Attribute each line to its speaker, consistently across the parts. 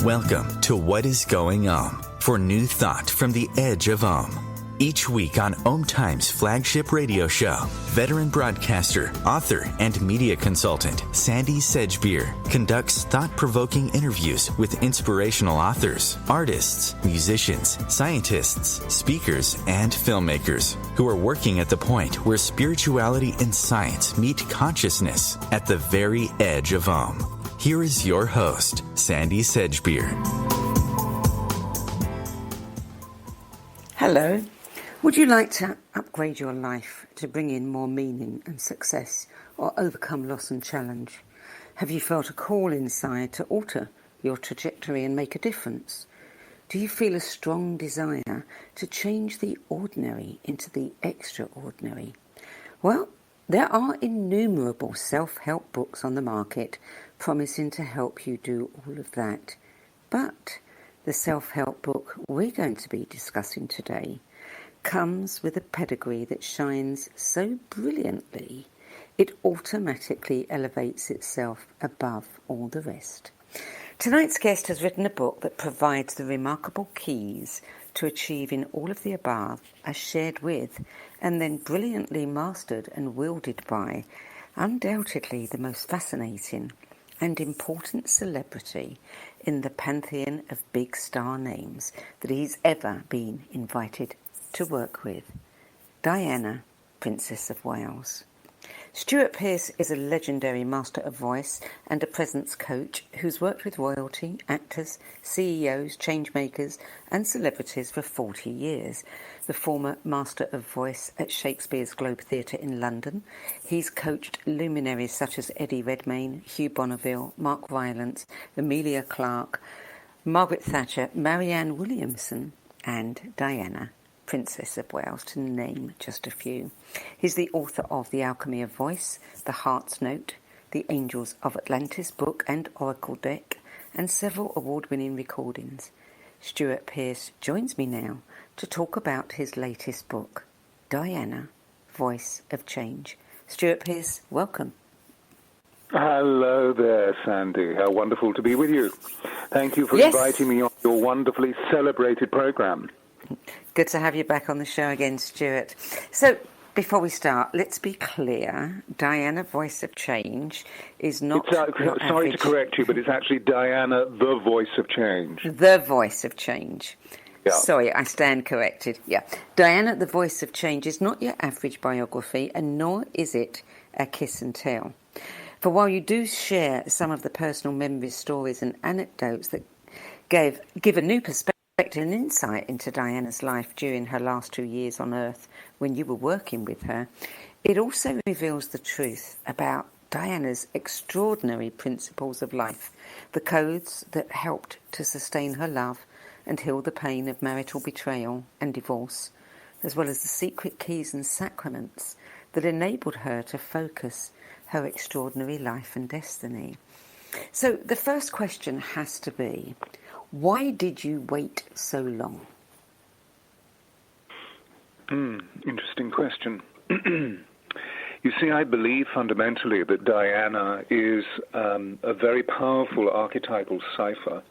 Speaker 1: Welcome to What is Going for new thought from the edge of Each week on OMTimes flagship radio show, veteran broadcaster, author, and media consultant Sandie Sedgbeer conducts thought-provoking interviews with inspirational authors, artists, musicians, scientists, speakers, and filmmakers who are working at the point where spirituality and science meet consciousness at the very edge of Here is your host, Sandie Sedgbeer.
Speaker 2: Hello. Would you like to upgrade your life to bring in more meaning and success or overcome loss and challenge? Have you felt a call inside to alter your trajectory and make a difference? Do you feel a strong desire to change the ordinary into the extraordinary? Well, there are innumerable self-help books on the market promising to help you do all of that. But the self-help book we're going to be discussing today comes with a pedigree that shines so brilliantly it automatically elevates itself above all the rest. Tonight's guest has written a book that provides the remarkable keys to achieving all of the above as shared with and then brilliantly mastered and wielded by undoubtedly the most fascinating and important celebrity in the pantheon of big star names that he's ever been invited to work with, Diana, Princess of Wales. Stewart Pearce is a legendary master of voice and a presence coach who's worked with royalty, actors, CEOs, changemakers and celebrities for 40 years. The former master of voice at Shakespeare's Globe Theatre in London. He's coached luminaries such as Eddie Redmayne, Hugh Bonneville, Mark Rylance, Emilia Clarke, Margaret Thatcher, Marianne Williamson and Diana, Princess of Wales, to name just a few. He's the author of The Alchemy of Voice, The Heart's Note, The Angels of Atlantis book and Oracle deck, and several award-winning recordings. Stewart Pearce joins me now to talk about his latest book, Diana, Voice of Change. Stewart Pearce, welcome.
Speaker 3: Hello there, Sandie. How wonderful to be with you. Thank you for inviting me on your wonderfully celebrated program.
Speaker 2: Good to have you back on the show again, Stewart. So, before we start, let's be clear. Diana, Voice of Change, is not...
Speaker 3: sorry to correct you, but it's actually Diana, the Voice of Change.
Speaker 2: The Voice of Change.
Speaker 3: Yeah.
Speaker 2: Sorry, I stand corrected. Yeah. Diana, the Voice of Change, is not your average biography, and nor is it a kiss and tell. For while you do share some of the personal memories, stories, and anecdotes that give a new perspective and insight into Diana's life during her last 2 years on Earth when you were working with her, it also reveals the truth about Diana's extraordinary principles of life, the codes that helped to sustain her love and heal the pain of marital betrayal and divorce, as well as the secret keys and sacraments that enabled her to focus her extraordinary life and destiny. So the first question has to be, why did you wait so long?
Speaker 3: Interesting question. You see, I believe fundamentally that Diana is a very powerful archetypal cipher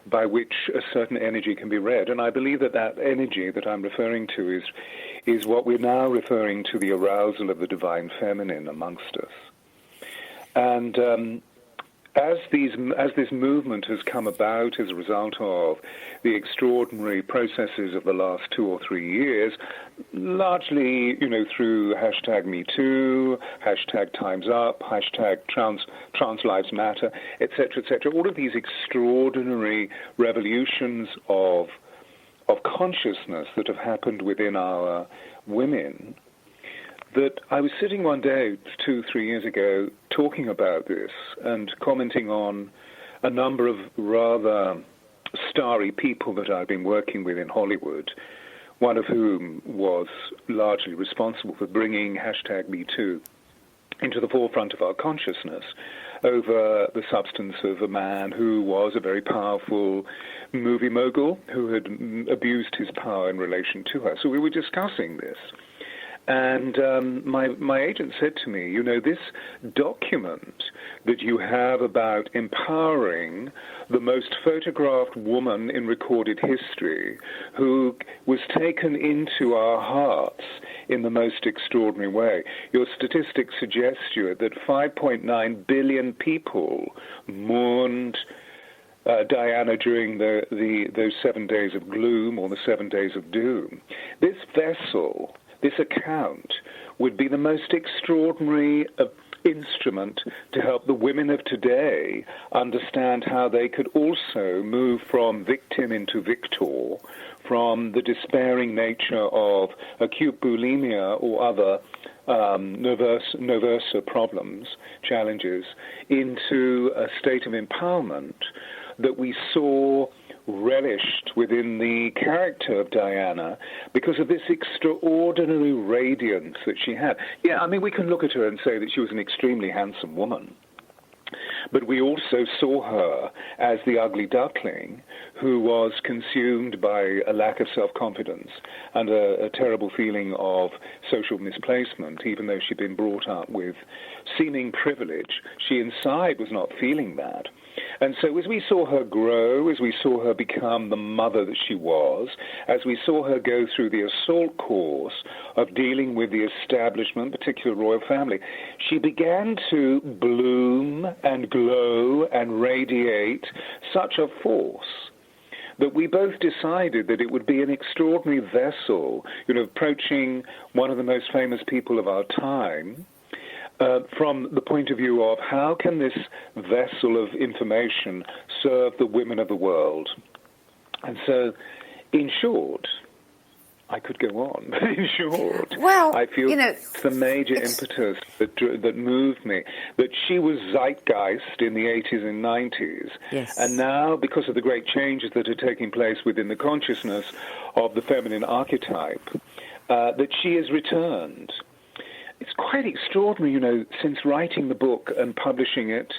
Speaker 3: by which a certain energy can be read. And I believe that that energy that I'm referring to is what we're now referring to the arousal of the divine feminine amongst us. And as this movement has come about as a result of the extraordinary processes of the last 2 or 3 years, largely, through hashtag #MeToo, hashtag Time's Up, hashtag Trans Lives Matter, etc., all of these extraordinary revolutions of consciousness that have happened within our women, that I was sitting one day 2-3 years ago talking about this and commenting on a number of rather starry people that I've been working with in Hollywood, one of whom was largely responsible for bringing hashtag #MeToo into the forefront of our consciousness over the substance of a man who was a very powerful movie mogul who had abused his power in relation to her. So we were discussing this. And my agent said to me, you know, this document that you have about empowering the most photographed woman in recorded history, who was taken into our hearts in the most extraordinary way. Your statistics suggest, Stuart, that 5.9 billion people mourned Diana during those 7 days of gloom, or the 7 days of doom. This vessel, this account, would be the most extraordinary instrument to help the women of today understand how they could also move from victim into victor, from the despairing nature of acute bulimia or other nervosa problems, challenges, into a state of empowerment that we saw relished within the character of Diana because of this extraordinary radiance that she had. Yeah, I mean, we can look at her and say that she was an extremely handsome woman, but we also saw her as the ugly duckling who was consumed by a lack of self-confidence and a terrible feeling of social misplacement. Even though she'd been brought up with seeming privilege, she inside was not feeling that. And so as we saw her grow, as we saw her become the mother that she was, as we saw her go through the assault course of dealing with the establishment, particularly royal family, she began to bloom and glow and radiate such a force that we both decided that it would be an extraordinary vessel, you know, approaching one of the most famous people of our time, from the point of view of how can this vessel of information serve the women of the world. And so, in short, I could go on, but in short,
Speaker 2: well,
Speaker 3: I feel it's the major impetus that moved me, that she was zeitgeist in the 80s and 90s,
Speaker 2: yes.
Speaker 3: And now, because of the great changes that are taking place within the consciousness of the feminine archetype, that she has returned. It's quite extraordinary, you know, since writing the book and publishing it,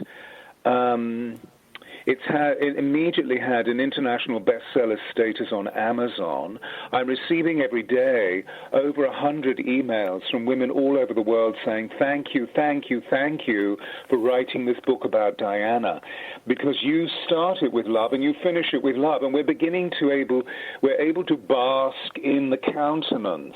Speaker 3: it immediately had an international bestseller status on Amazon. I'm receiving every day over 100 emails from women all over the world saying, thank you, thank you, thank you for writing this book about Diana, because you start it with love and you finish it with love, and we're able to bask in the countenance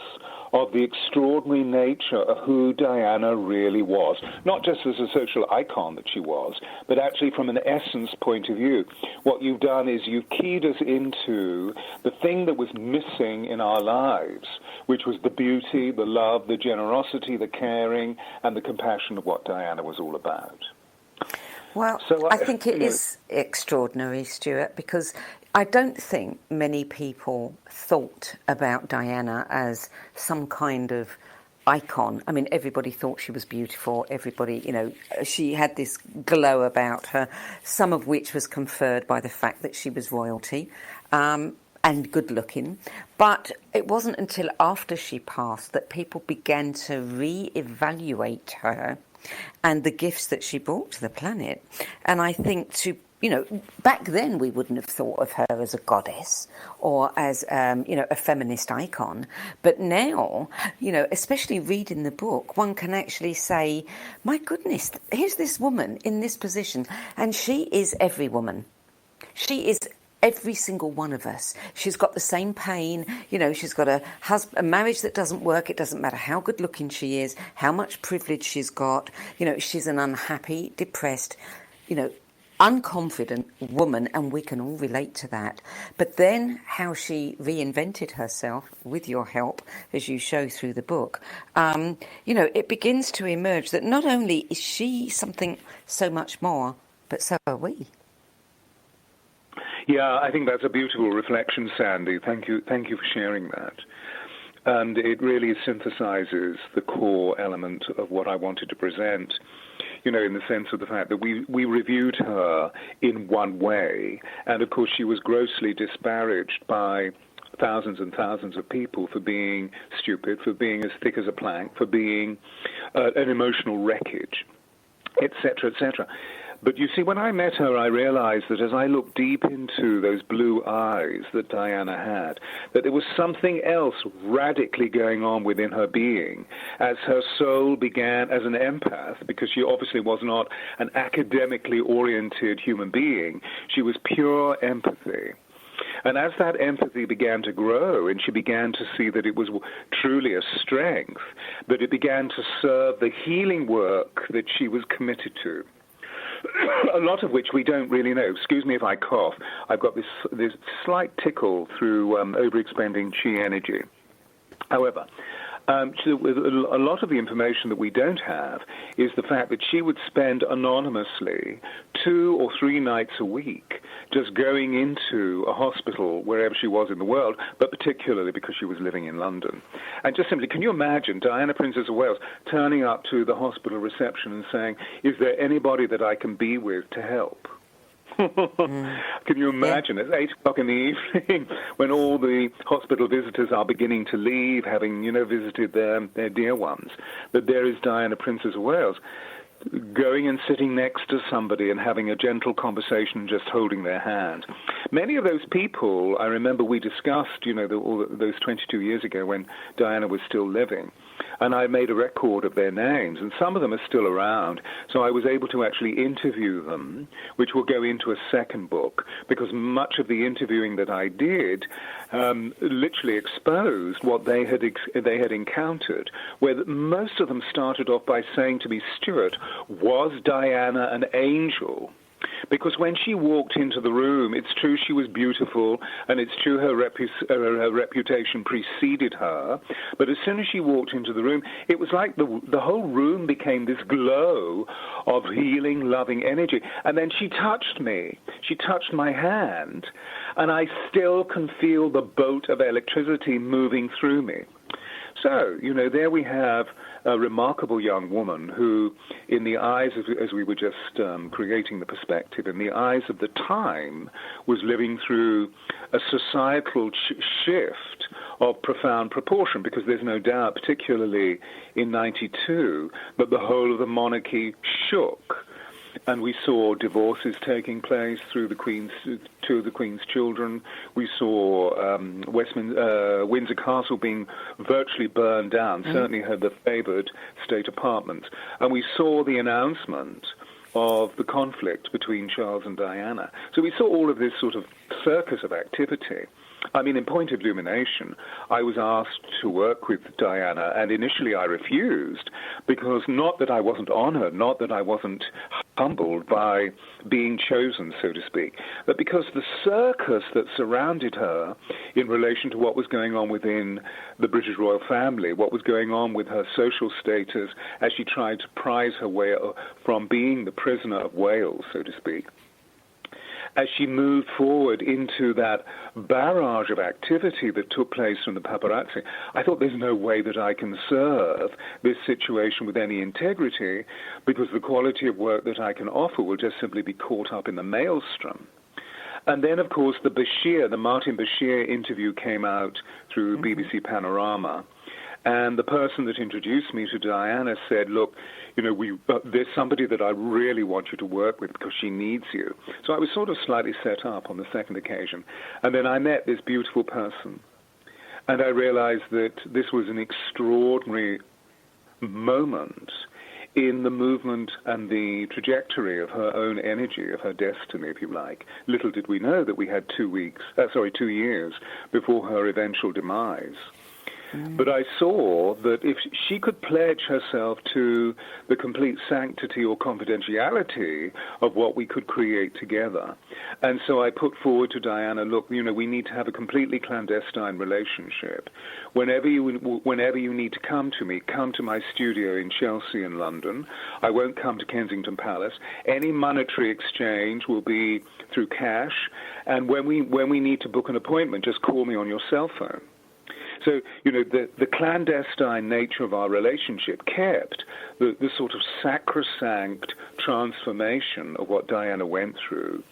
Speaker 3: of the extraordinary nature of who Diana really was, not just as a social icon that she was, but actually from an essence point of view. What you've done is you've keyed us into the thing that was missing in our lives, which was the beauty, the love, the generosity, the caring, and the compassion of what Diana was all about.
Speaker 2: Well, so I think it is extraordinary, Stuart, because I don't think many people thought about Diana as some kind of icon. I mean, everybody thought she was beautiful. Everybody, you know, she had this glow about her, some of which was conferred by the fact that she was royalty and good looking. But it wasn't until after she passed that people began to re-evaluate her and the gifts that she brought to the planet. And I think back then we wouldn't have thought of her as a goddess or as, a feminist icon. But now, especially reading the book, one can actually say, my goodness, here's this woman in this position, and she is every woman. She is every single one of us. She's got the same pain. She's got a marriage that doesn't work. It doesn't matter how good looking she is, how much privilege she's got. She's an unhappy, depressed, unconfident woman, and we can all relate to that. But then how she reinvented herself with your help, as you show through the book, it begins to emerge that not only is she something so much more, but so are we.
Speaker 3: Yeah, I think that's a beautiful reflection, Sandie. Thank you for sharing that. And it really synthesizes the core element of what I wanted to present, in the sense of the fact that we reviewed her in one way, and of course she was grossly disparaged by thousands and thousands of people for being stupid, for being as thick as a plank, for being an emotional wreckage, etc., etc. But you see, when I met her, I realized that as I looked deep into those blue eyes that Diana had, that there was something else radically going on within her being as her soul began as an empath, because she obviously was not an academically oriented human being. She was pure empathy. And as that empathy began to grow and she began to see that it was truly a strength, that it began to serve the healing work that she was committed to, a lot of which we don't really know. Excuse me if I cough. I've got this slight tickle through overexpending chi energy. However, a lot of the information that we don't have is the fact that she would spend anonymously 2 or 3 nights a week just going into a hospital wherever she was in the world, but particularly because she was living in London. And just simply, can you imagine Diana, Princess of Wales, turning up to the hospital reception and saying, is there anybody that I can be with to help? Can you imagine at 8 o'clock in the evening when all the hospital visitors are beginning to leave, having, visited their dear ones, that there is Diana, Princess of Wales, going and sitting next to somebody and having a gentle conversation, just holding their hand. Many of those people, I remember we discussed, those 22 years ago when Diana was still living, and I made a record of their names, and some of them are still around, so I was able to actually interview them, which will go into a second book, because much of the interviewing that I did literally exposed what they had encountered, where most of them started off by saying to me, Stewart, was Diana an angel? Because when she walked into the room, it's true she was beautiful, and it's true her reputation preceded her, but as soon as she walked into the room, it was like the whole room became this glow of healing, loving energy. And then she touched me. She touched my hand, and I still can feel the bolt of electricity moving through me. So, there we have a remarkable young woman who, in the eyes of, as we were just creating the perspective, in the eyes of the time, was living through a societal shift of profound proportion, because there's no doubt, particularly in 92, that the whole of the monarchy shook. And we saw divorces taking place through two of the Queen's children. We saw Windsor Castle being virtually burned down, certainly had the favoured state apartments. And we saw the announcement of the conflict between Charles and Diana. So we saw all of this sort of circus of activity. I mean, in point of illumination, I was asked to work with Diana, and initially I refused, because not that I wasn't honored, not that I wasn't humbled by being chosen, so to speak, but because the circus that surrounded her in relation to what was going on within the British royal family, what was going on with her social status as she tried to prize her way from being the prisoner of Wales, so to speak, as she moved forward into that barrage of activity that took place from the paparazzi, I thought there's no way that I can serve this situation with any integrity, because the quality of work that I can offer will just simply be caught up in the maelstrom. And then, of course, the Martin Bashir interview came out through BBC Panorama. And the person that introduced me to Diana said, look, there's somebody that I really want you to work with because she needs you. So I was sort of slightly set up on the second occasion. And then I met this beautiful person. And I realized that this was an extraordinary moment in the movement and the trajectory of her own energy, of her destiny, if you like. Little did we know that we had 2 years before her eventual demise. But I saw that if she could pledge herself to the complete sanctity or confidentiality of what we could create together. And so I put forward to Diana, look, we need to have a completely clandestine relationship. Whenever you need to come to me, come to my studio in Chelsea in London. I won't come to Kensington Palace. Any monetary exchange will be through cash. And when we need to book an appointment, just call me on your cell phone. So, the clandestine nature of our relationship kept the sort of sacrosanct transformation of what Diana went through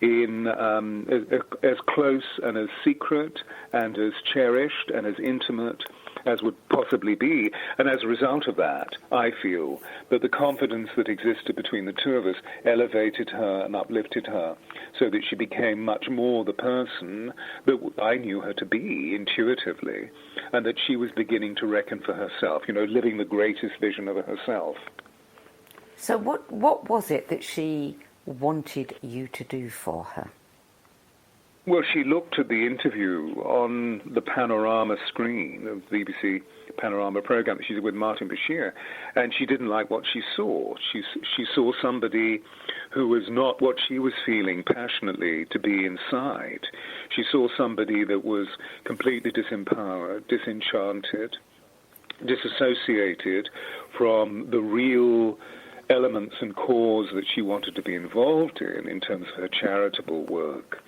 Speaker 3: in as close and as secret and as cherished and as intimate as would possibly be. And as a result of that, I feel that the confidence that existed between the two of us elevated her and uplifted her so that she became much more the person that I knew her to be intuitively, and that she was beginning to reckon for herself, living the greatest vision of herself.
Speaker 2: So what was it that she wanted you to do for her?
Speaker 3: Well, she looked at the interview on the panorama screen of the BBC Panorama program that she did with Martin Bashir, and she didn't like what she saw. She saw somebody who was not what she was feeling passionately to be inside. She saw somebody that was completely disempowered, disenchanted, disassociated from the real elements and cause that she wanted to be involved in terms of her charitable work.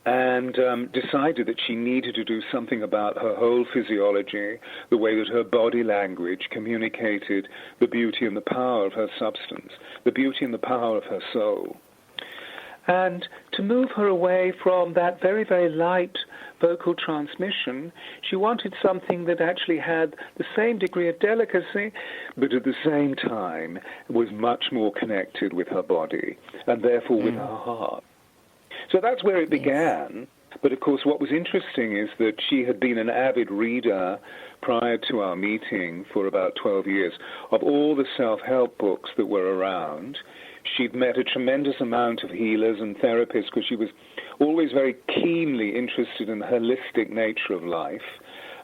Speaker 3: And decided that she needed to do something about her whole physiology, the way that her body language communicated the beauty and the power of her substance, the beauty and the power of her soul. And to move her away from that very, very light vocal transmission, she wanted something that actually had the same degree of delicacy, but at the same time was much more connected with her body and therefore with her heart. So that's where it began. But, of course, what was interesting is that she had been an avid reader prior to our meeting for about 12 years of all the self-help books that were around. She'd met a tremendous amount of healers and therapists because she was always very keenly interested in the holistic nature of life,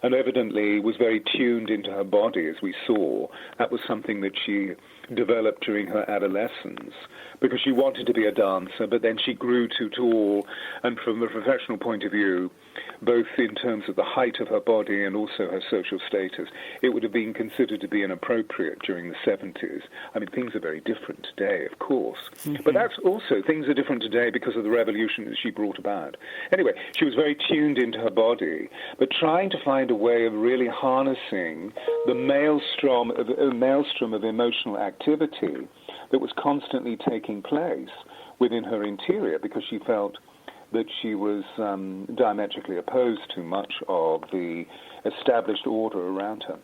Speaker 3: and evidently was very tuned into her body, as we saw. That was something that she developed during her adolescence, because she wanted to be a dancer, but then she grew too tall, and from a professional point of view, both in terms of the height of her body and also her social status, it would have been considered to be inappropriate during the 70s. I mean, things are very different today, of course. But that's also, things are different today because of the revolution that she brought about. Anyway, she was very tuned into her body, but trying to find a way of really harnessing the maelstrom of emotional activity that was constantly taking place within her interior, because she felt that she was diametrically opposed to much of the established order around her.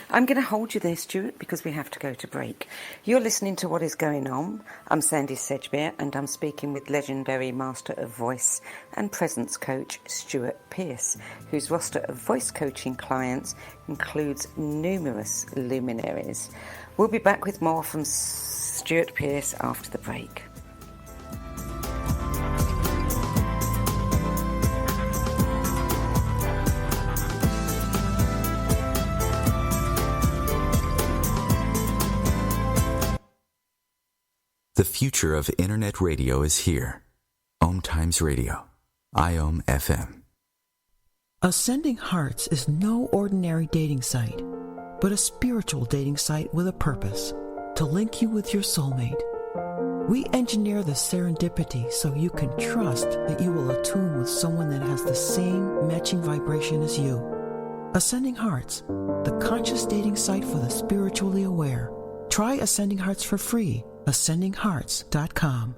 Speaker 2: I'm going to hold you there, Stewart, because we have to go to break. You're listening to What Is Going On. I'm Sandie Sedgbeer, and I'm speaking with legendary Master of Voice and Presence Coach Stewart Pearce, whose roster of voice coaching clients includes numerous luminaries. We'll be back with more from Stewart Pearce after the break.
Speaker 1: The future of Internet radio is here. OMTimes Radio. IOM FM.
Speaker 4: Ascending Hearts is no ordinary dating site, but a spiritual dating site with a purpose, to link you with your soulmate. We engineer the serendipity so you can trust that you will attune with someone that has the same matching vibration as you. Ascending Hearts, the conscious dating site for the spiritually aware. Try Ascending Hearts for free. AscendingHearts.com.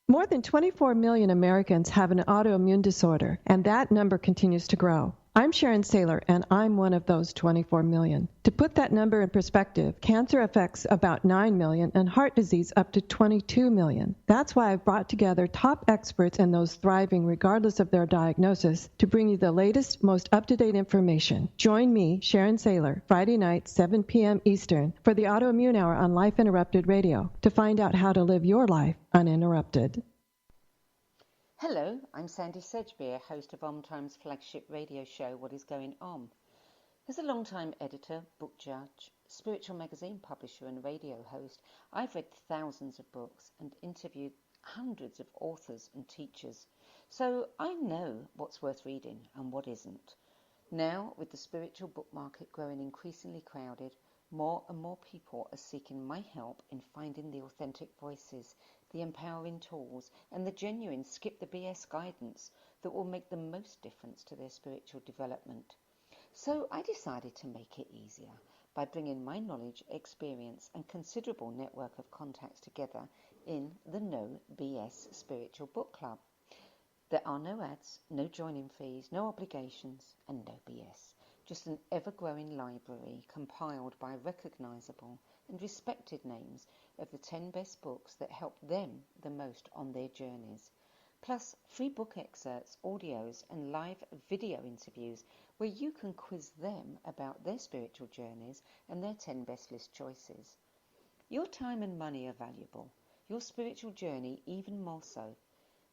Speaker 5: More than 24 million Americans have an autoimmune disorder, and that number continues to grow. I'm Sharon Saylor, and I'm one of those 24 million. To put that number in perspective, cancer affects about 9 million and heart disease up to 22 million. That's why I've brought together top experts and those thriving regardless of their diagnosis to bring you the latest, most up-to-date information. Join me, Sharon Saylor, Friday night, 7 p.m. Eastern, for the Autoimmune Hour on Life Interrupted Radio to find out how to live your life uninterrupted.
Speaker 2: Hello, I'm Sandie Sedgbeer, host of OMTimes' flagship radio show, What Is Going On. As a long-time editor, book judge, spiritual magazine publisher and radio host, I've read thousands of books and interviewed hundreds of authors and teachers, so I know what's worth reading and what isn't. Now, with the spiritual book market growing increasingly crowded, more and more people are seeking my help in finding the authentic voices, the empowering tools, and the genuine skip the BS guidance that will make the most difference to their spiritual development. So I decided to make it easier by bringing my knowledge, experience, and considerable network of contacts together in the No BS Spiritual Book Club. There are no ads, no joining fees, no obligations, and no BS. Just an ever-growing library compiled by recognisable and respected names of the 10 best books that help them the most on their journeys. Plus free book excerpts, audios, and live video interviews where you can quiz them about their spiritual journeys and their 10 best list choices. Your time and money are valuable, your spiritual journey even more so.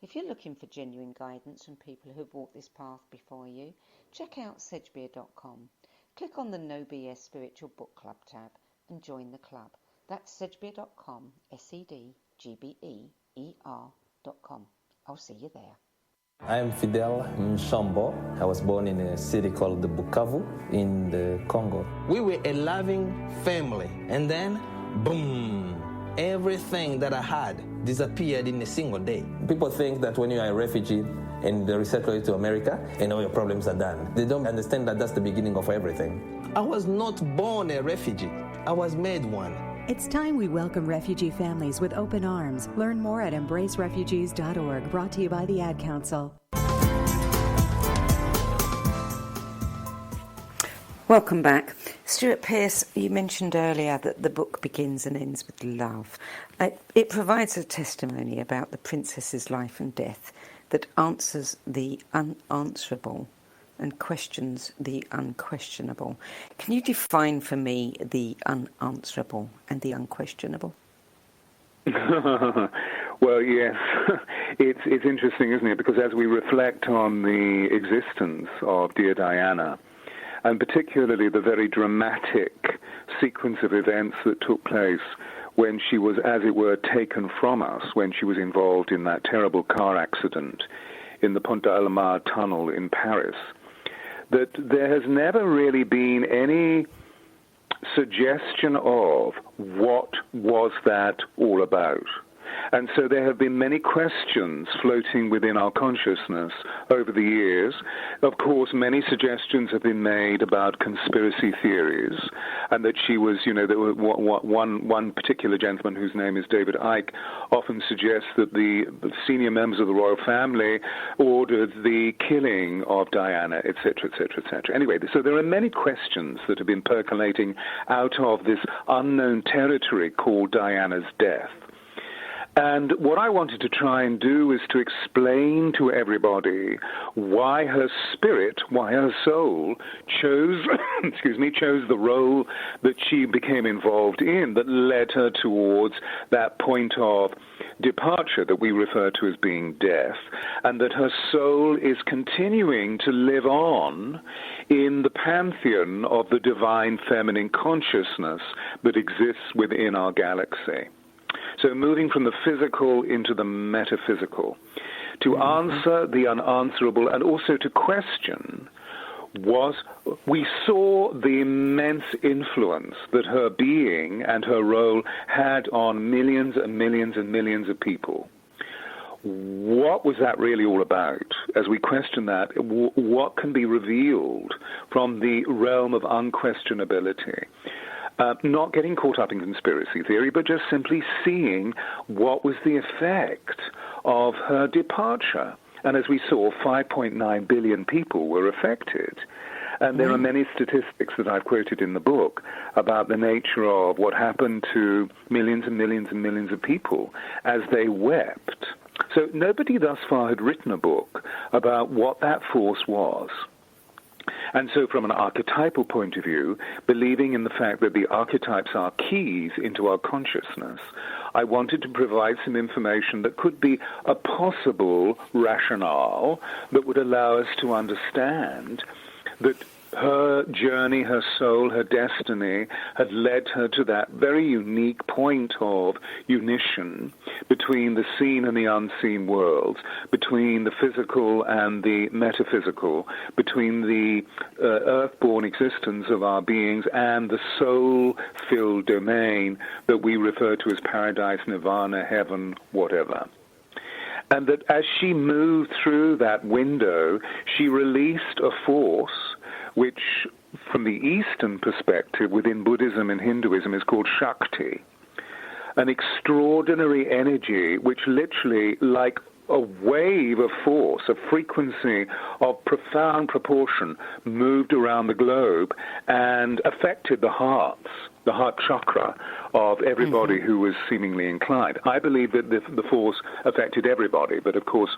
Speaker 2: If you're looking for genuine guidance from people who've walked this path before you, check out Sedgbeer.com. Click on the No BS Spiritual Book Club tab and join the club. That's Sedgbeer.com, SEDGBEER.com. I'll see you there.
Speaker 6: I am Fidel Mshambo. I was born in a city called Bukavu in the Congo. We were a loving family, and then, boom, everything that I had disappeared in a single day. People think that when you are a refugee and they resettle you to America and all your problems are done. They don't understand that that's the beginning of everything. I was not born a refugee. I was made one.
Speaker 7: It's time we welcome refugee families with open arms. Learn more at embracerefugees.org, brought to you by the Ad Council.
Speaker 2: Welcome back. Stewart Pearce, you mentioned earlier that the book begins and ends with love. It provides a testimony about the princess's life and death that answers the unanswerable and questions the unquestionable. Can you define for me the unanswerable and the unquestionable?
Speaker 3: Well, yes. It's interesting, isn't it? Because as we reflect on the existence of dear Diana, and particularly the very dramatic sequence of events that took place when she was, as it were, taken from us, when she was involved in that terrible car accident in the Pont d'Almar tunnel in Paris, that there has never really been any suggestion of what was that all about. And so there have been many questions floating within our consciousness over the years. Of course, many suggestions have been made about conspiracy theories, and that she was, there were one particular gentleman whose name is David Icke often suggests that the senior members of the royal family ordered the killing of Diana, etc., etc., etc. Anyway, so there are many questions that have been percolating out of this unknown territory called Diana's death. And what I wanted to try and do is to explain to everybody why her spirit, why her soul chose, chose the role that she became involved in that led her towards that point of departure that we refer to as being death, and that her soul is continuing to live on in the pantheon of the divine feminine consciousness that exists within our galaxy. So moving from the physical into the metaphysical, to answer the unanswerable and also to question we saw the immense influence that her being and her role had on millions and millions and millions of people. What was that really all about? As we question that, what can be revealed from the realm of unquestionability? Not getting caught up in conspiracy theory, but just simply seeing what was the effect of her departure. And as we saw, 5.9 billion people were affected. And there are many statistics that I've quoted in the book about the nature of what happened to millions and millions and millions of people as they wept. So nobody thus far had written a book about what that force was. And so from an archetypal point of view, believing in the fact that the archetypes are keys into our consciousness, I wanted to provide some information that could be a possible rationale that would allow us to understand that her journey, her soul, her destiny had led her to that very unique point of unition between the seen and the unseen worlds, between the physical and the metaphysical, between the earth-born existence of our beings and the soul-filled domain that we refer to as paradise, nirvana, heaven, whatever. And that as she moved through that window, she released a force which, from the Eastern perspective, within Buddhism and Hinduism, is called Shakti. an extraordinary energy which literally, like a wave of force, a frequency of profound proportion, moved around the globe and affected the heart chakra of everybody who was seemingly inclined. I believe that the force affected everybody, but of course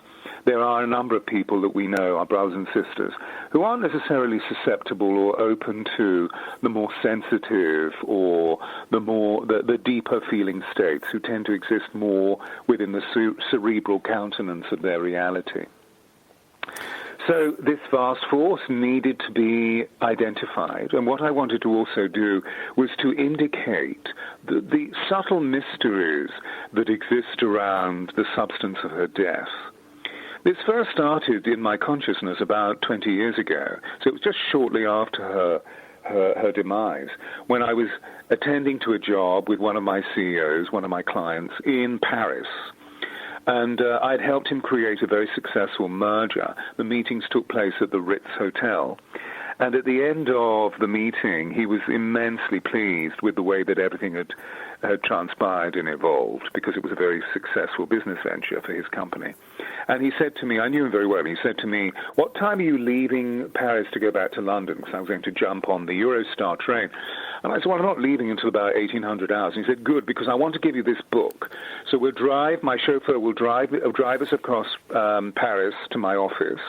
Speaker 3: there are a number of people that we know, our brothers and sisters, who aren't necessarily susceptible or open to the more sensitive or the deeper feeling states, who tend to exist more within the cerebral countenance of their reality. So this vast force needed to be identified, and what I wanted to also do was to indicate the subtle mysteries that exist around the substance of her death. This first started in my consciousness about 20 years ago, so it was just shortly after her demise, when I was attending to a job with one of my CEOs, one of my clients, in Paris. And I'd helped him create a very successful merger. The meetings took place at the Ritz Hotel. And at the end of the meeting, he was immensely pleased with the way that everything had transpired and evolved, because it was a very successful business venture for his company. And he said to me, I knew him very well, he said to me, what time are you leaving Paris to go back to London? Because I was going to jump on the Eurostar train. And I said, well, I'm not leaving until about 1800 hours. And he said, good, because I want to give you this book. So my chauffeur will drive us across Paris to my office.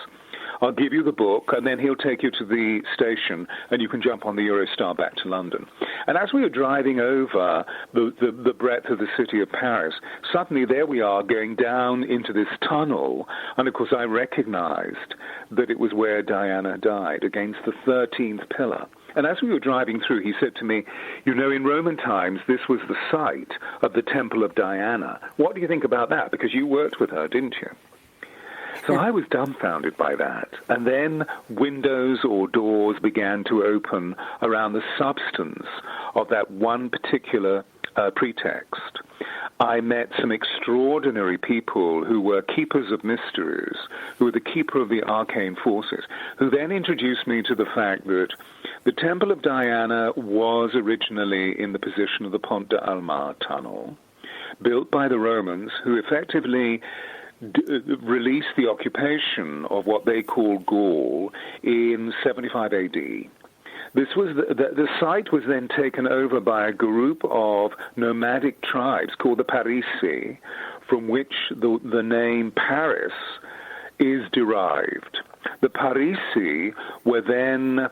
Speaker 3: I'll give you the book, and then he'll take you to the station, and you can jump on the Eurostar back to London. And as we were driving over the breadth of the city of Paris, suddenly there we are going down into this tunnel, and of course I recognized that it was where Diana died, against the 13th pillar. And as we were driving through, he said to me, you know, in Roman times, this was the site of the Temple of Diana. What do you think about that? Because you worked with her, didn't you? So I was dumbfounded by that. And then windows or doors began to open around the substance of that one particular pretext. I met some extraordinary people who were keepers of mysteries, who were the keeper of the arcane forces, who then introduced me to the fact that the Temple of Diana was originally in the position of the Pont de Almar tunnel, built by the Romans, who effectively released the occupation of what they call Gaul in 75 AD. This was the site was then taken over by a group of nomadic tribes called the Parisi, from which the name Paris is derived. The Parisi were then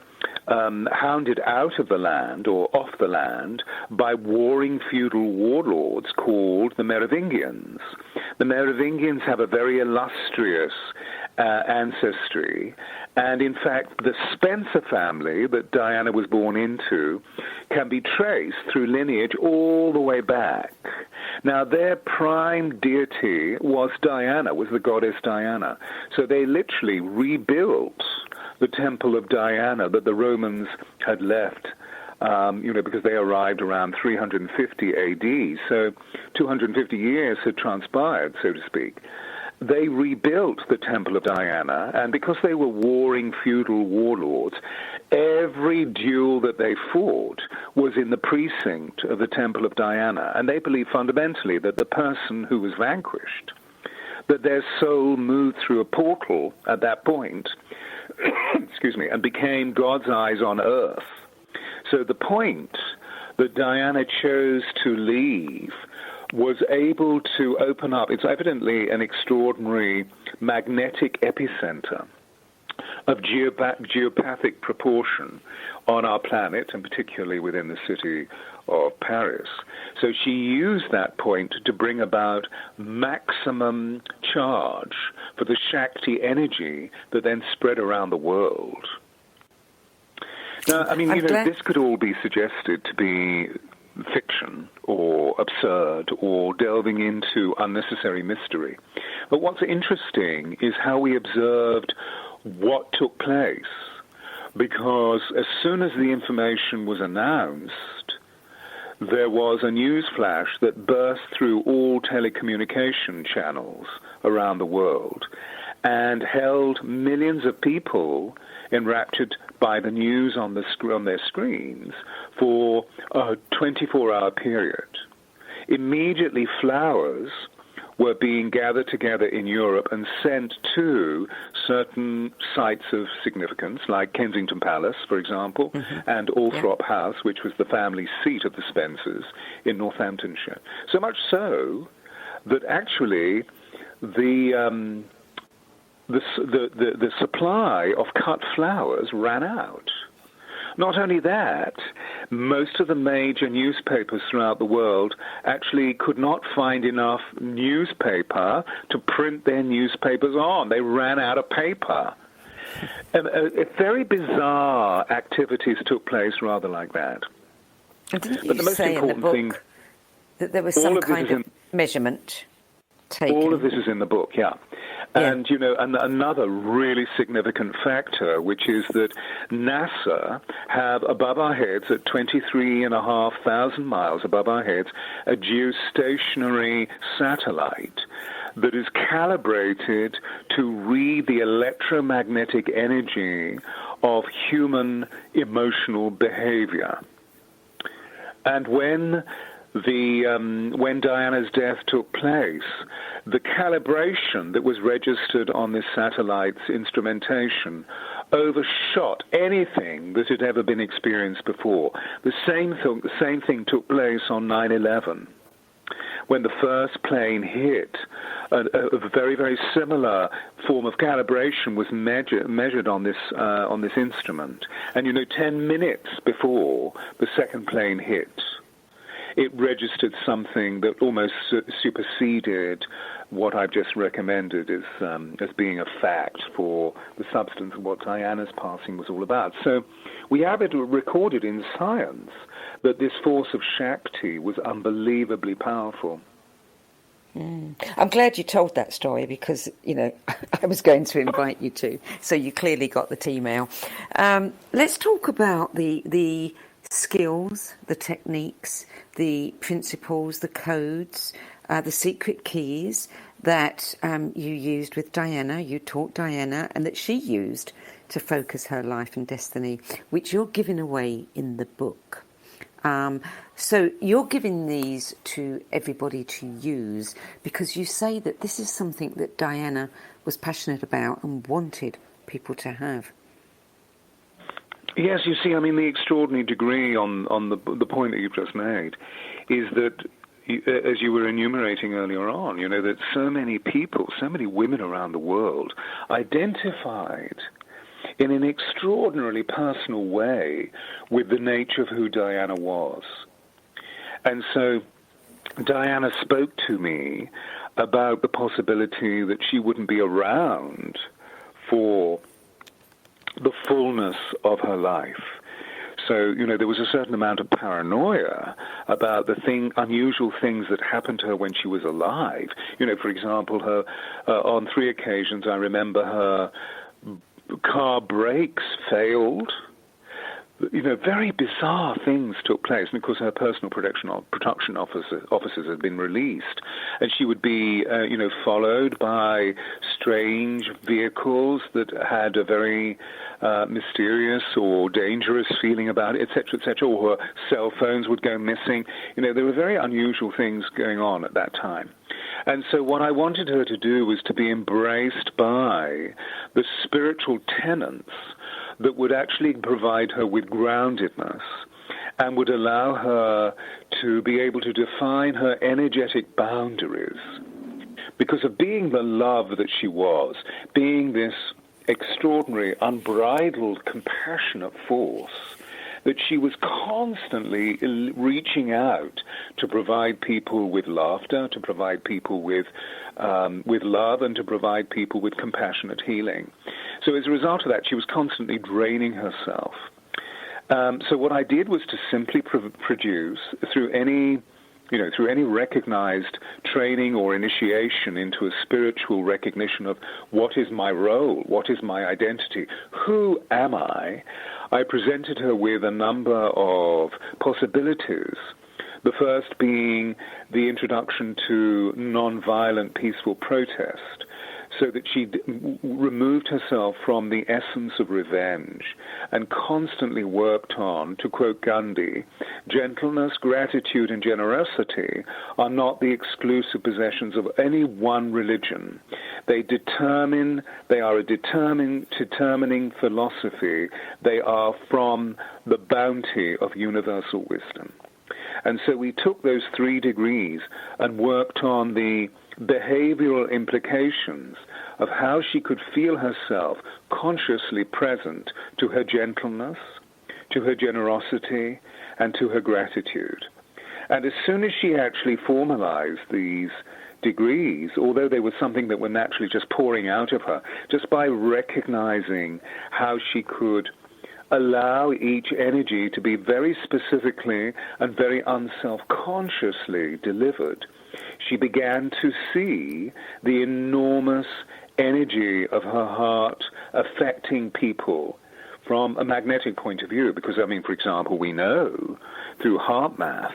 Speaker 3: hounded out of the land or off the land by warring feudal warlords called the Merovingians. The Merovingians have a very illustrious ancestry, and in fact the Spencer family that Diana was born into can be traced through lineage all the way back. Now their prime deity was Diana, was the goddess Diana. So they literally rebuilt the Temple of Diana that the Romans had left, because they arrived around 350 AD. So 250 years had transpired, so to speak. They rebuilt the Temple of Diana, and because they were warring feudal warlords, every duel that they fought was in the precinct of the Temple of Diana. And they believed fundamentally that the person who was vanquished, that their soul moved through a portal at that point, and became God's eyes on earth. So the point that Diana chose to leave was able to open up, it's evidently an extraordinary magnetic epicenter of geopathic proportion on our planet, and particularly within the city of Paris. So she used that point to bring about maximum charge for the Shakti energy that then spread around the world. Now, I mean, this could all be suggested to be fiction or absurd or delving into unnecessary mystery. But what's interesting is how we observed what took place, because as soon as the information was announced, there was a news flash that burst through all telecommunication channels around the world and held millions of people enraptured by the news on their screens for a 24-hour period. immediately flowers were being gathered together in Europe and sent to certain sites of significance, like Kensington Palace, for example, and Althorp House, which was the family seat of the Spencers in Northamptonshire. So much so that actually the supply of cut flowers ran out. Not only that, most of the major newspapers throughout the world actually could not find enough newspaper to print their newspapers on. They ran out of paper. Very bizarre activities took place rather like that.
Speaker 2: And didn't you say in the book that there was some kind of measurement taken?
Speaker 3: All of this is in the book, yeah. And, and another really significant factor, which is that NASA have above our heads, at 23,500 miles above our heads, a geostationary satellite that is calibrated to read the electromagnetic energy of human emotional behavior. And when Diana's death took place, the calibration that was registered on this satellite's instrumentation overshot anything that had ever been experienced before. The same thing took place on 9/11, when the first plane hit. A very, very similar form of calibration was measured on this instrument, and 10 minutes before the second plane hit, it registered something that almost superseded what I've just recommended as being a fact for the substance of what Diana's passing was all about. So we have it recorded in science that this force of Shakti was unbelievably powerful.
Speaker 2: I'm glad you told that story because, I was going to invite you to, so you clearly got the email. Let's talk about the skills, the techniques, the principles, the codes, the secret keys that you used with Diana, you taught Diana, and that she used to focus her life and destiny, which you're giving away in the book. So you're giving these to everybody to use because you say that this is something that Diana was passionate about and wanted people to have.
Speaker 3: Yes, you see, the extraordinary degree on the point that you've just made is that, as you were enumerating earlier on, that so many people, so many women around the world identified in an extraordinarily personal way with the nature of who Diana was. And so Diana spoke to me about the possibility that she wouldn't be around for the fullness of her life. So, there was a certain amount of paranoia about the unusual things that happened to her when she was alive. For example, her on 3 occasions, I remember her car brakes failed. Very bizarre things took place. And, of course, her personal protection officers had been released. And she would be, followed by strange vehicles that had a very mysterious or dangerous feeling about it, etc., etc., or her cell phones would go missing. There were very unusual things going on at that time. And so what I wanted her to do was to be embraced by the spiritual tenets that would actually provide her with groundedness and would allow her to be able to define her energetic boundaries. Because of being the love that she was, being this extraordinary, unbridled, compassionate force, that she was constantly reaching out to provide people with laughter, to provide people with love, and to provide people with compassionate healing. So as a result of that, she was constantly draining herself. So what I did was to simply produce, through any recognized training or initiation into a spiritual recognition of what is my role, what is my identity, who am I presented her with a number of possibilities. The first being the introduction to nonviolent peaceful protest. so that she removed herself from the essence of revenge and constantly worked on, to quote Gandhi, gentleness, gratitude, and generosity are not the exclusive possessions of any one religion. They are a determining philosophy. They are from the bounty of universal wisdom. And so we took those 3 degrees and worked on the behavioral implications of how she could feel herself consciously present to her gentleness, to her generosity, and to her gratitude. And as soon as she actually formalized these degrees, although they were something that were naturally just pouring out of her, just by recognizing how she could allow each energy to be very specifically and very unself-consciously delivered, she began to see the enormous energy of her heart affecting people from a magnetic point of view. Because, I mean, for example, we know through heart math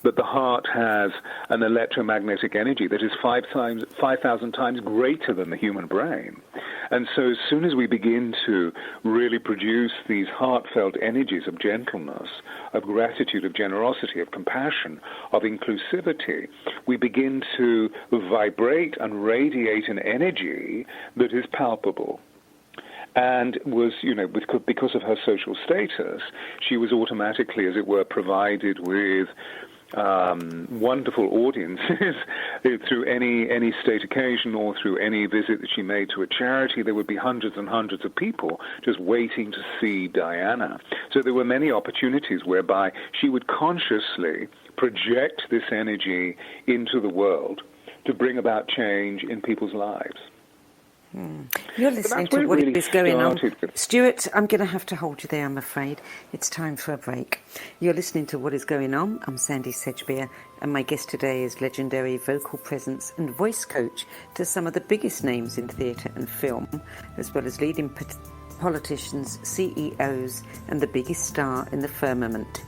Speaker 3: that the heart has an electromagnetic energy that is 5,000 times greater than the human brain. And so as soon as we begin to really produce these heartfelt energies of gentleness, of gratitude, of generosity, of compassion, of inclusivity, we begin to vibrate and radiate an energy that is palpable. And was, because of her social status, she was automatically, as it were, provided with wonderful audiences through any state occasion or through any visit that she made to a charity. There would be hundreds and hundreds of people just waiting to see Diana. So there were many opportunities whereby she would consciously project this energy into the world to bring about change in people's lives.
Speaker 2: You're listening to what really is going on. Stewart, I'm going to have to hold you there, I'm afraid. It's time for a break. You're listening to What is Going On. I'm Sandie Sedgbeer, and my guest today is legendary vocal presence and voice coach to some of the biggest names in theatre and film, as well as leading politicians, CEOs, and the biggest star in the firmament,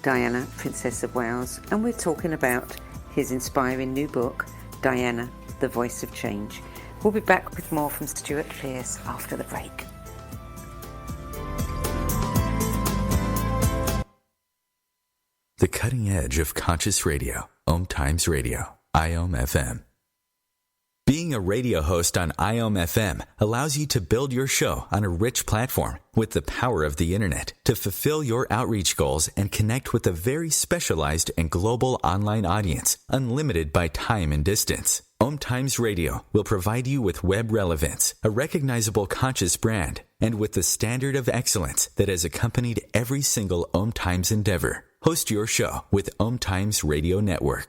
Speaker 2: Diana, Princess of Wales. And we're talking about his inspiring new book, Diana, The Voice of Change. We'll be back with more from Stewart Pearce after the break.
Speaker 1: The cutting edge of conscious radio, OMTimes Radio, IOM FM. Being a radio host on IOM FM allows you to build your show on a rich platform with the power of the internet to fulfill your outreach goals and connect with a very specialized and global online audience, unlimited by time and distance. OMTimes Radio will provide you with web relevance, a recognizable conscious brand, and with the standard of excellence that has accompanied every single OMTimes endeavor. Host your show with OMTimes Radio Network.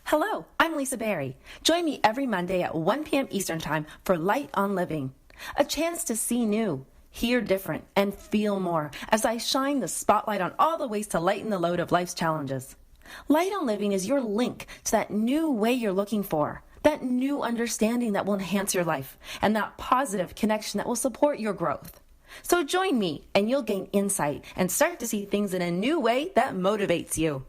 Speaker 8: Hello, I'm Lisa Berry. Join me every Monday at 1 p.m. Eastern Time for Light on Living, a chance to see new, hear different, and feel more as I shine the spotlight on all the ways to lighten the load of life's challenges. Light on Living is your link to that new way you're looking for, that new understanding that will enhance your life, and that positive connection that will support your growth. So join me, and you'll gain insight and start to see things in a new way that motivates you.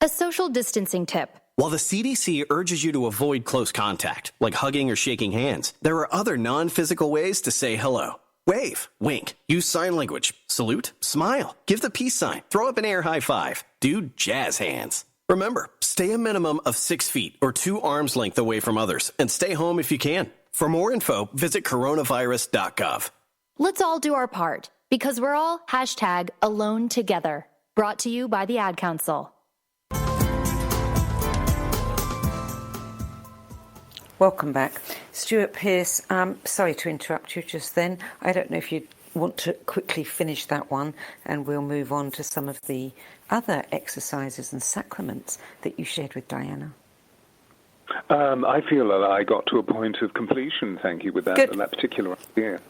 Speaker 9: A social distancing tip.
Speaker 10: While the CDC urges you to avoid close contact, like hugging or shaking hands, there are other non-physical ways to say hello. Wave, wink, use sign language, salute, smile, give the peace sign, throw up an air high five, do jazz hands. Remember, stay a minimum of 6 feet or 2 arms length away from others, and stay home if you can. For more info, visit coronavirus.gov.
Speaker 9: Let's all do our part, because we're all #alone together. Brought to you by the Ad Council.
Speaker 2: Welcome back. Stewart Pearce, sorry to interrupt you just then. I don't know if you want to quickly finish that one, and we'll move on to some of the other exercises and sacraments that you shared with Diana.
Speaker 3: I feel that I got to a point of completion, thank you, with that particular idea.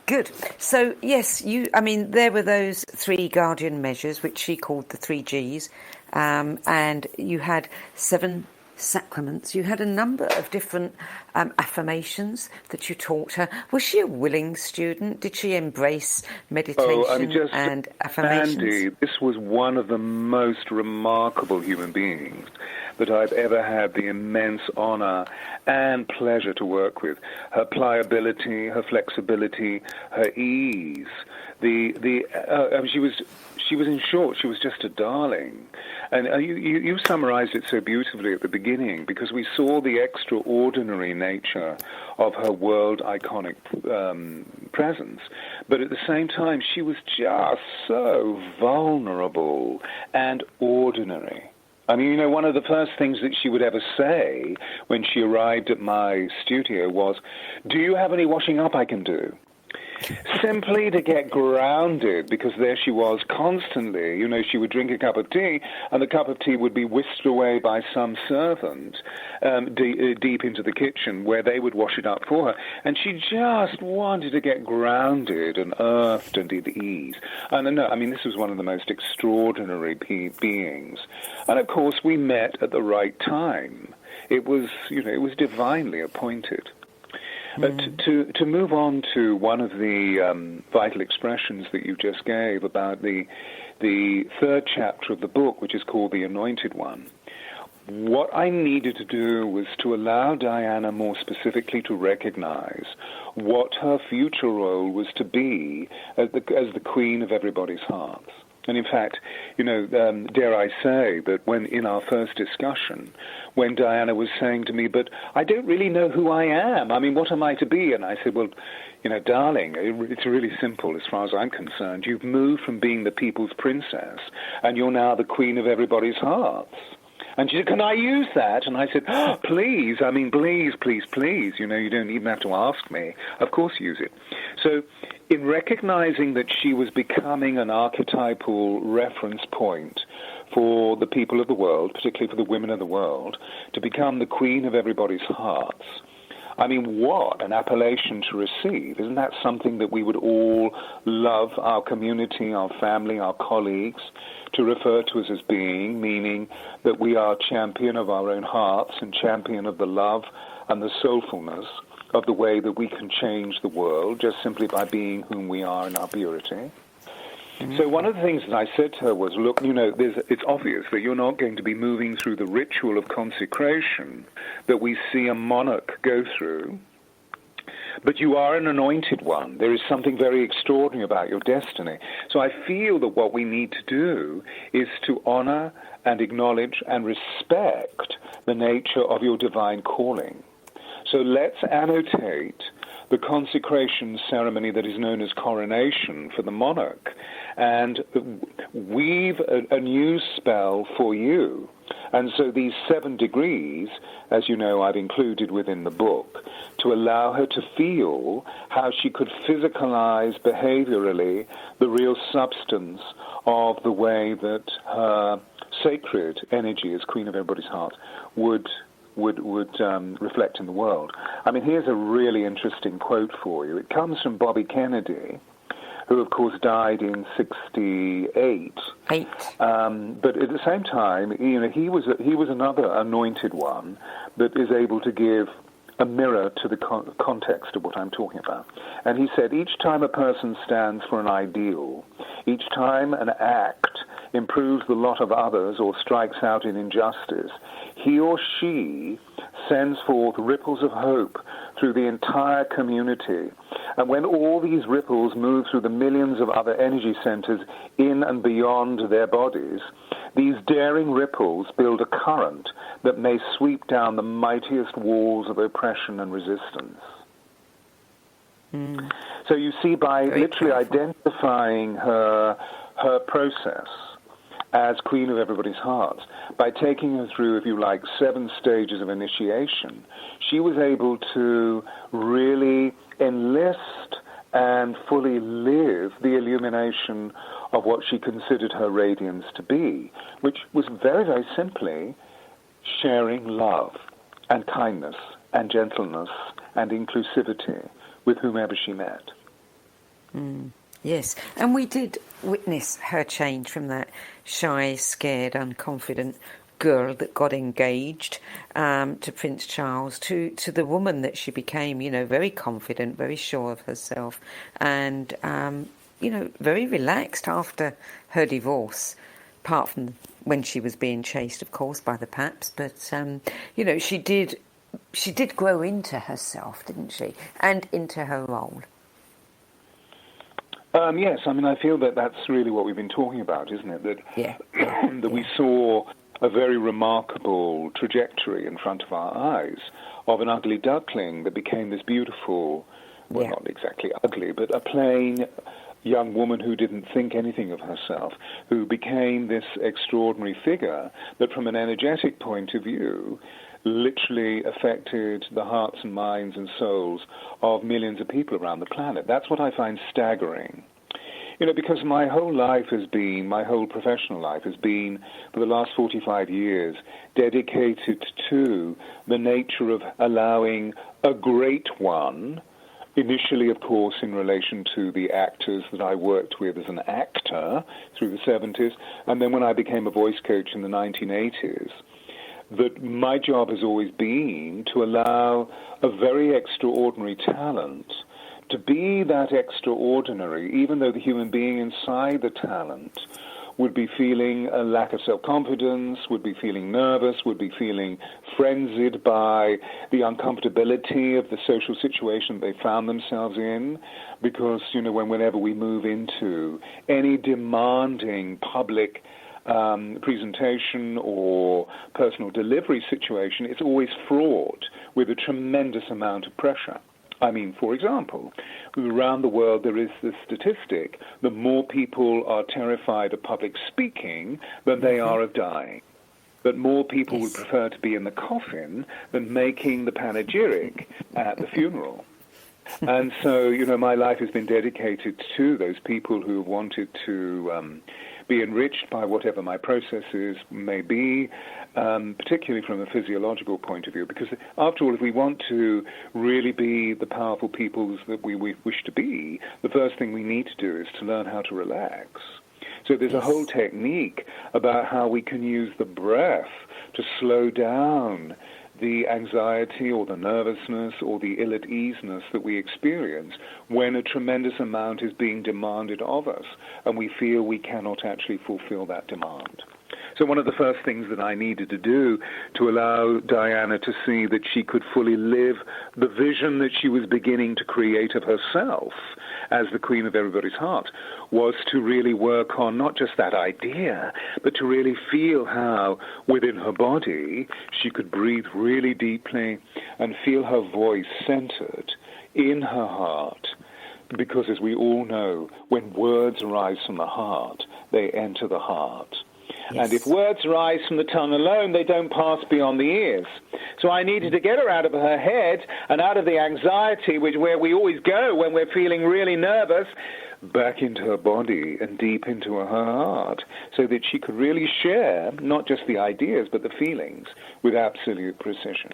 Speaker 2: Good. So, yes, there were those 3 guardian measures, which she called the 3 Gs, and you had 7 sacraments, you had a number of different affirmations that you taught her. Was she a willing student? Did she embrace meditation and affirmations?
Speaker 3: Sandie, this was one of the most remarkable human beings that I've ever had the immense honor and pleasure to work with. Her pliability, her flexibility, her ease. She was in short, she was just a darling. And you summarized it so beautifully at the beginning, because we saw the extraordinary nature of her world iconic presence. But at the same time, she was just so vulnerable and ordinary. I mean, one of the first things that she would ever say when she arrived at my studio was, "Do you have any washing up I can do?" Simply to get grounded, because there she was constantly. She would drink a cup of tea, and the cup of tea would be whisked away by some servant deep into the kitchen, where they would wash it up for her. And she just wanted to get grounded and earthed and at ease. And this was one of the most extraordinary beings. And of course, we met at the right time. It was divinely appointed. To move on to one of the vital expressions that you just gave about the third chapter of the book, which is called The Anointed One, what I needed to do was to allow Diana more specifically to recognize what her future role was to be as the queen of everybody's hearts. And in fact, dare I say that when in our first discussion, when Diana was saying to me, "But I don't really know who I am. I mean, what am I to be?" And I said, "Well, darling, it's really simple as far as I'm concerned. You've moved from being the people's princess, and you're now the queen of everybody's hearts." And she said, "Can I use that?" And I said, "Oh, please, please. You don't even have to ask me. Of course, use it." So in recognizing that she was becoming an archetypal reference point for the people of the world, particularly for the women of the world, to become the queen of everybody's hearts, I mean, what an appellation to receive. Isn't that something that we would all love our community, our family, our colleagues to refer to us as being, meaning that we are champion of our own hearts and champion of the love and the soulfulness of the way that we can change the world just simply by being whom we are in our purity? So one of the things that I said to her was, look, it's obvious that you're not going to be moving through the ritual of consecration that we see a monarch go through, but you are an anointed one. There is something very extraordinary about your destiny. So I feel that what we need to do is to honor and acknowledge and respect the nature of your divine calling. So let's annotate the consecration ceremony that is known as coronation for the monarch, and weave a new spell for you. And so these 7 degrees, as you know, I've included within the book, to allow her to feel how she could physicalize behaviorally the real substance of the way that her sacred energy as Queen of Everybody's Heart would reflect in the world. I mean, here's a really interesting quote for you. It comes from Bobby Kennedy, who, of course, died in 1968. But at the same time, he was another anointed one that is able to give a mirror to the context of what I'm talking about. And he said, each time a person stands for an ideal, each time an act improves the lot of others or strikes out in injustice, he or she sends forth ripples of hope through the entire community. And when all these ripples move through the millions of other energy centers in and beyond their bodies, these daring ripples build a current that may sweep down the mightiest walls of oppression and resistance. So you see, by literally identifying her process as Queen of Everybody's Hearts, by taking her through, if you like, 7 stages of initiation, she was able to really enlist and fully live the illumination of what she considered her radiance to be, which was very, very simply sharing love and kindness and gentleness and inclusivity with whomever she met.
Speaker 2: Yes, and we did witness her change from that shy, scared, unconfident girl that got engaged to Prince Charles to the woman that she became, very confident, very sure of herself, and, very relaxed after her divorce, apart from when she was being chased, of course, by the paps. But, she did grow into herself, didn't she, and into her role.
Speaker 3: Yes, I feel that that's really what we've been talking about, isn't it? That we saw a very remarkable trajectory in front of our eyes of an ugly duckling that became this beautiful, not exactly ugly, but a plain young woman who didn't think anything of herself, who became this extraordinary figure that from an energetic point of view literally affected the hearts and minds and souls of millions of people around the planet. That's what I find staggering. Because my whole professional life has been, for the last 45 years, dedicated to the nature of allowing a great one, initially, of course, in relation to the actors that I worked with as an actor through the 70s, and then when I became a voice coach in the 1980s, that my job has always been to allow a very extraordinary talent to be that extraordinary, even though the human being inside the talent would be feeling a lack of self-confidence, would be feeling nervous, would be feeling frenzied by the uncomfortability of the social situation they found themselves in. Because, whenever we move into any demanding public presentation or personal delivery situation, it's always fraught with a tremendous amount of pressure. For example, around the world there is this statistic that more people are terrified of public speaking than they are of dying. That more people would prefer to be in the coffin than making the panegyric at the funeral. And so, my life has been dedicated to those people who wanted to be enriched by whatever my processes may be, particularly from a physiological point of view. Because, after all, if we want to really be the powerful peoples that we wish to be, the first thing we need to do is to learn how to relax. So there's a whole technique about how we can use the breath to slow down the anxiety or the nervousness or the ill-at-easeness that we experience when a tremendous amount is being demanded of us and we feel we cannot actually fulfill that demand. So one of the first things that I needed to do to allow Diana to see that she could fully live the vision that she was beginning to create of herself as the queen of everybody's heart was to really work on not just that idea, but to really feel how within her body she could breathe really deeply and feel her voice centered in her heart. Because as we all know, when words arise from the heart, they enter the heart. Yes. And if words rise from the tongue alone, they don't pass beyond the ears. So I needed to get her out of her head and out of the anxiety, where we always go when we're feeling really nervous, back into her body and deep into her heart, so that she could really share not just the ideas but the feelings with absolute precision.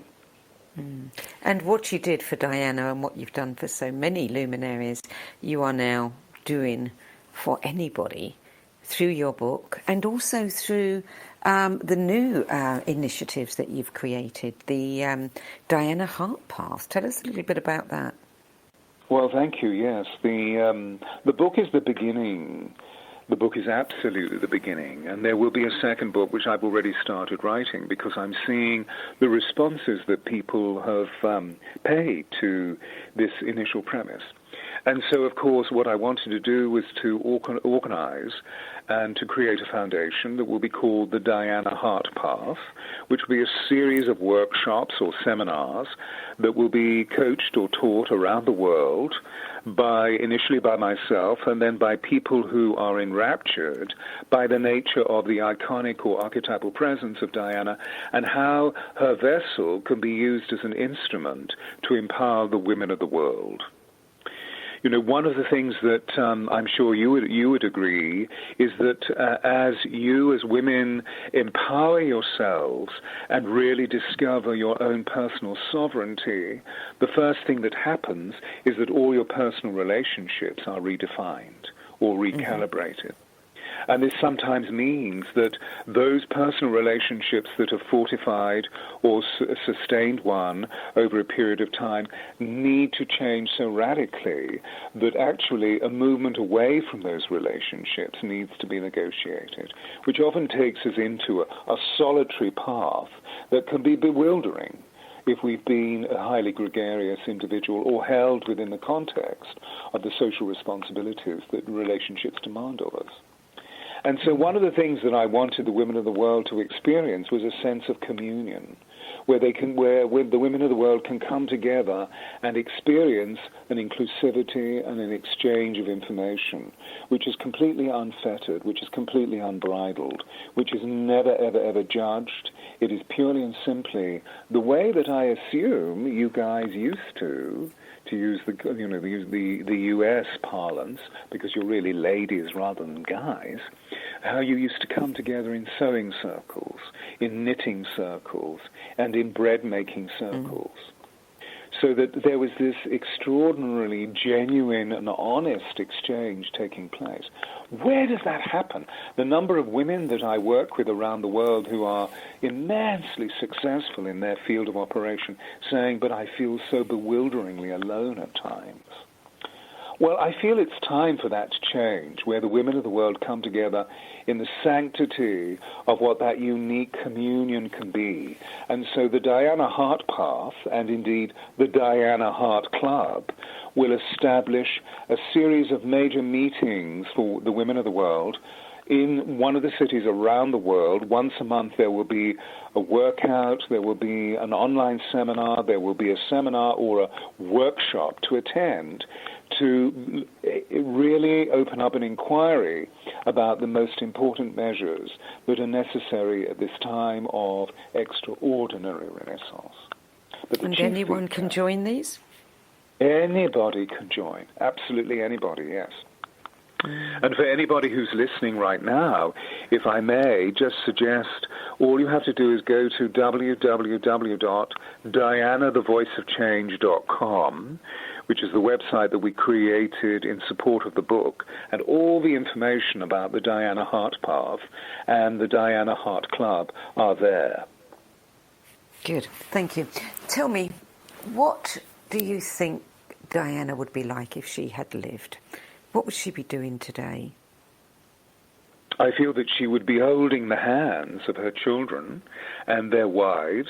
Speaker 2: And what you did for Diana and what you've done for so many luminaries, you are now doing for anybody through your book and also through the new initiatives that you've created, the Diana Heart Path. Tell us a little bit about that.
Speaker 3: Well, thank you, yes. The book is the beginning. The book is absolutely the beginning, and there will be a second book which I've already started writing because I'm seeing the responses that people have paid to this initial premise. And so, of course, what I wanted to do was to organize and to create a foundation that will be called the Diana Heart Path, which will be a series of workshops or seminars that will be coached or taught around the world initially by myself and then by people who are enraptured by the nature of the iconic or archetypal presence of Diana and how her vessel can be used as an instrument to empower the women of the world. You know, one of the things that I'm sure you would agree is that as you as women empower yourselves and really discover your own personal sovereignty, the first thing that happens is that all your personal relationships are redefined or recalibrated. And this sometimes means that those personal relationships that have fortified or sustained one over a period of time need to change so radically that actually a movement away from those relationships needs to be negotiated, which often takes us into a solitary path that can be bewildering if we've been a highly gregarious individual or held within the context of the social responsibilities that relationships demand of us. And so one of the things that I wanted the women of the world to experience was a sense of communion, where the women of the world can come together and experience an inclusivity and an exchange of information, which is completely unfettered, which is completely unbridled, which is never, ever, ever judged. It is purely and simply the way that I assume you guys used to use the U.S. parlance, because you're really ladies rather than guys, how you used to come together in sewing circles, in knitting circles, and in bread-making circles. So that there was this extraordinarily genuine and honest exchange taking place. Where does that happen? The number of women that I work with around the world who are immensely successful in their field of operation saying, but I feel so bewilderingly alone at times. Well, I feel it's time for that to change, where the women of the world come together in the sanctity of what that unique communion can be. And so the Diana Heart Path, and indeed the Diana Heart Club, will establish a series of major meetings for the women of the world in one of the cities around the world. Once a month there will be a workout, there will be an online seminar, there will be a seminar or a workshop to attend to really open up an inquiry about the most important measures that are necessary at this time of extraordinary renaissance.
Speaker 2: And anyone can join these?
Speaker 3: Anybody can join, absolutely anybody, yes. And for anybody who's listening right now, if I may just suggest, all you have to do is go to www.dianathevoiceofchange.com, which is the website that we created in support of the book, and all the information about the Diana Heart Path and the Diana Heart Club are there.
Speaker 2: Good, thank you. Tell me, what do you think Diana would be like if she had lived? What would she be doing today?
Speaker 3: I feel that she would be holding the hands of her children and their wives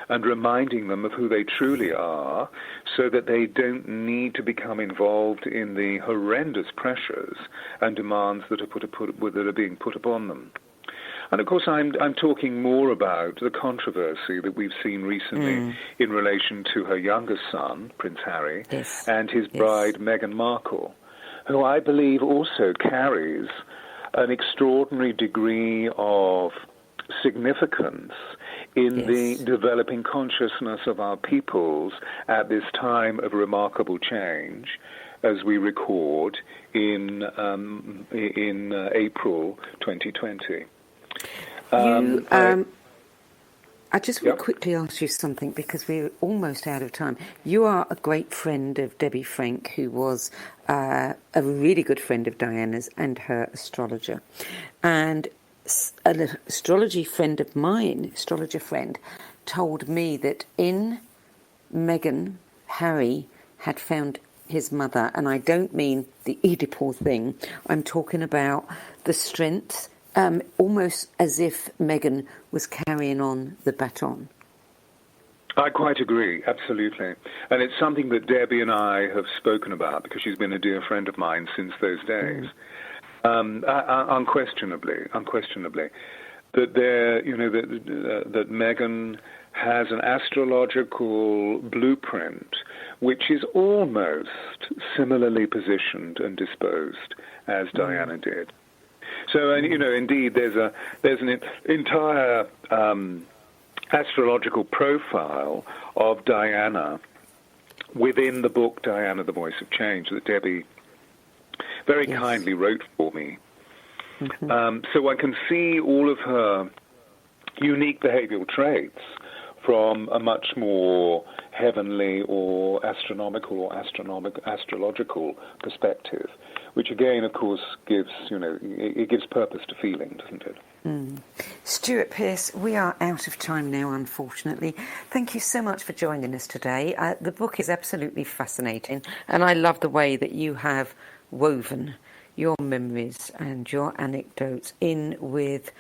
Speaker 3: and reminding them of who they truly are, so that they don't need to become involved in the horrendous pressures and demands that are being put upon them. And of course, I'm talking more about the controversy that we've seen recently in relation to her youngest son, Prince Harry, and his bride, Meghan Markle, who I believe also carries an extraordinary degree of significance in the developing consciousness of our peoples at this time of remarkable change, as we record in April 2020.
Speaker 2: I just want to quickly ask you something, because we're almost out of time. You are a great friend of Debbie Frank, who was a really good friend of Diana's and her astrologer. And an astrologer friend, told me that in Meghan, Harry had found his mother, and I don't mean the Oedipal thing. I'm talking about the strength, almost as if Meghan was carrying on the baton.
Speaker 3: I quite agree, absolutely. And it's something that Debbie and I have spoken about, because she's been a dear friend of mine since those days. Unquestionably, that that Meghan has an astrological blueprint which is almost similarly positioned and disposed as Diana did. So, and indeed, there's an entire astrological profile of Diana within the book Diana, the Voice of Change, that Debbie very kindly wrote for me. So I can see all of her unique behavioral traits from a much more heavenly or astronomical or astrological perspective, which again, of course, gives, it gives purpose to feeling, doesn't it?
Speaker 2: Stewart Pearce, we are out of time now, unfortunately. Thank you so much for joining us today. The book is absolutely fascinating, and I love the way that you have woven your memories and your anecdotes in with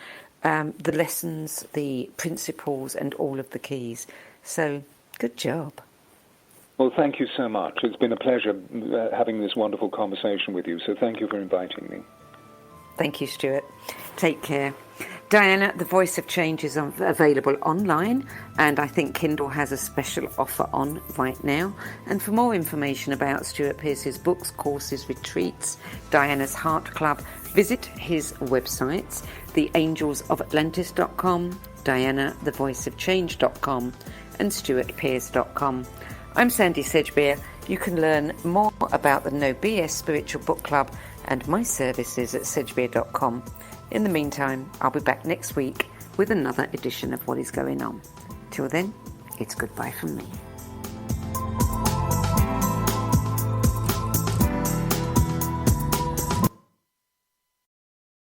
Speaker 2: the lessons, the principles, and all of the keys. So, good job.
Speaker 3: Well, thank you so much. It's been a pleasure having this wonderful conversation with you, so thank you for inviting me.
Speaker 2: Thank you, Stewart. Take care. Diana, The Voice of Change is available online, and I think Kindle has a special offer on right now. And for more information about Stewart Pearce's books, courses, retreats, Diana's Heart Club, visit his websites, theangelsofatlantis.com, dianathevoiceofchange.com, and stewartpearce.com. I'm Sandie Sedgbeer. You can learn more about the No BS Spiritual Book Club and my services at sedgbeer.com. In the meantime, I'll be back next week with another edition of What Is Going On. Till then, it's goodbye from me.